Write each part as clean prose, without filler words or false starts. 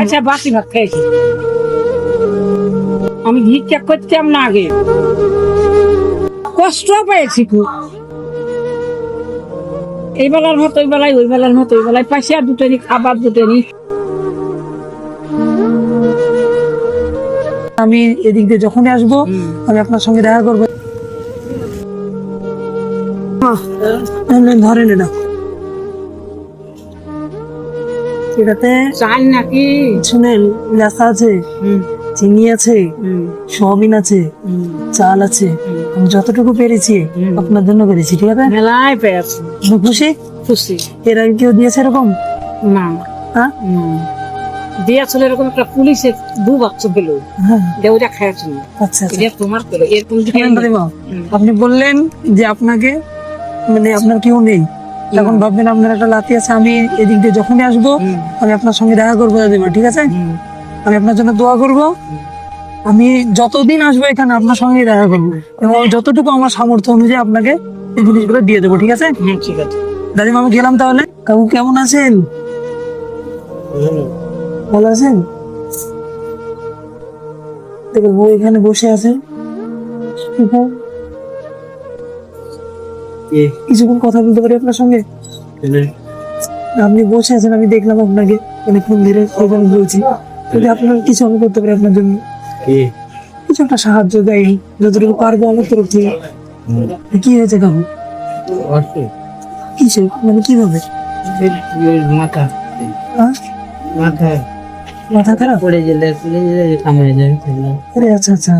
আচ্ছা বাসি ভাত খাইছি আমি ভিক্ষা করতাম না আগে কষ্ট পেয়েছি খুব এই বেলার মতো ওই বেলায় ওই বেলার মতো ওই বেলায় পয়সা দুটেনি খাবার দুটেনি আমি এদিক দিয়ে যখনই আসবো আমি আপনার সঙ্গে দেখা করবো ধরেন এটা এটাতে চাল নাকি শুনেন লেখা আছে চিনি আছে সয়াবিন আছে চাল আছে আমি যতটুকু পেরেছি আপনার জন্য পেরেছি ঠিক আছে মেলায় পেয়েছি আপনি খুশি খুশি এর আগে কেউ দিয়েছে এরকম না হ্যাঁ দিয়েছিল এরকম একটা পুলিশের 2 বাচ্চা পেল হ্যাঁ দেউটা খাইছিল আচ্ছা আচ্ছা এটা তোমার পেলো এরকম আপনি বললেন যে আপনাকে মানে আপনার কেউ নেই এখন ভাববেন আপনার একটা লাতি আছে আমি এদিক দিয়ে যখনই আসবো আমি আপনার সঙ্গে দেখা করবো দাদিমা ঠিক আছে আমি আপনার জন্য দোয়া করব আমি যতদিন আসবো এখানে আপনার সঙ্গে দেখা করবো এবং যতটুকু আমার সামর্থ্য অনুযায়ী আপনাকে এই জিনিসগুলো দিয়ে দেবো ঠিক আছে ঠিক আছে দাদিমা আমি গেলাম তাহলে কাকু কেমন আছেন ভালো আছেন দেখো বউ এখানে বসে আছে কিছুক্ষণ কথা বলতে পারি আপনার সঙ্গে আপনি বসে আছেন আমি দেখলাম আপনাকে অনেকক্ষণ ধরে বলছি যদি আপনার কিছু আমি করতে পারি আপনার জন্য কিছু একটা সাহায্য দেয় যতটুকু পারবো আমার তরফ থেকে কি হয়েছে কাকু কিসে মানে কিভাবে মাথা মাথা মাথা খারাপ পড়ে গেলে থামে যায় আরে আচ্ছা আচ্ছা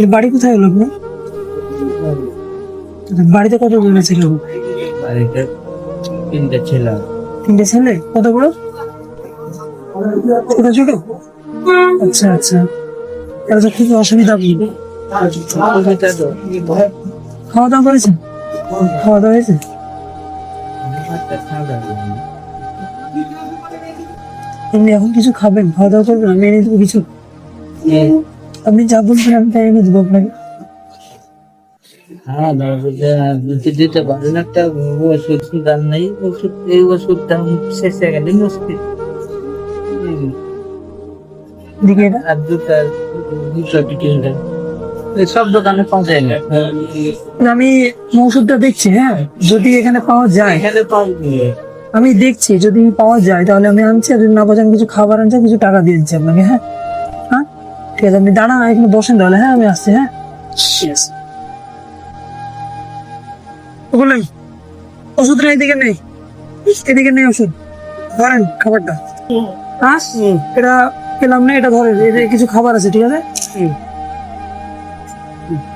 এর বাড়ি কোথায় হলো আপনার বাড়িতে কতজন আছে কাকু বাড়িতে 3টে ছেলে 3টে ছেলে কত বড় ছোট ছোট আচ্ছা আচ্ছা তাহলে তো খুব অসুবিধা খাওয়া দাওয়া করেছেন খাওয়া দাওয়া হয়েছে এমনি এখন কিছু খাবেন খাওয়া দাওয়া করবেন আমি এনে দেবো কিছু আপনি যা বলছেন আমি তাই এনে দেবো আপনাকে হ্যাঁ দিতে পারেন একটা ওষুধ দাম নেই ওষুধ এই ওষুধ দাম শেষ হয়ে গেলে মুশকিল দিকে এটা আর দুটো তিনটে সব দোকানে পাওয়া যায় না আমি ওষুধটা দেখছি হ্যাঁ যদি এখানে পাওয়া যায় এখানে পাওয়া আমি দেখছি যদি পাওয়া যায় তাহলে আমি আনছি আর যদি না পাওয়া যায় আমি কিছু খাবার আনছি কিছু টাকা দিয়ে দিচ্ছি আপনাকে হ্যাঁ হ্যাঁ ঠিক আছে আপনি দাঁড়ান এখানে বসেন তাহলে হ্যাঁ আমি আসছি হ্যাঁ বললেন ওষুধটা এদিকে নেই এদিকে নেই ওষুধ ধরেন খাবারটা হ্যাঁ এটা পেলাম না এটা ধরেন এতে কিছু খাবার আছে ঠিক আছে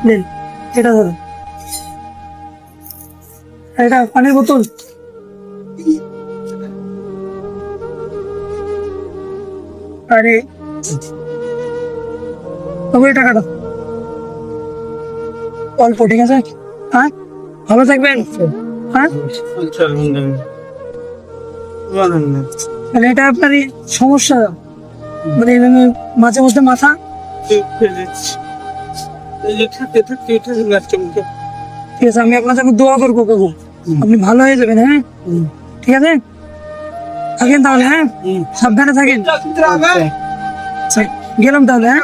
নেন এটা ধরেন এটা পানির বোতল আরে তবে এই টাকাটা অল্প ঠিক আছে হ্যাঁ ভালো থাকবেন হ্যাঁ মানে এটা আপনারই সমস্যা মানে এইভাবে মাঝে মধ্যে মাথা ঠিক আছে আমি আপনার জন্য দোয়া করবো কাকু আপনি ভালো হয়ে যাবেন হ্যাঁ ঠিক আছে থাকেন তাহলে হ্যাঁ সাবধানে থাকেন গেলাম তাহলে হ্যাঁ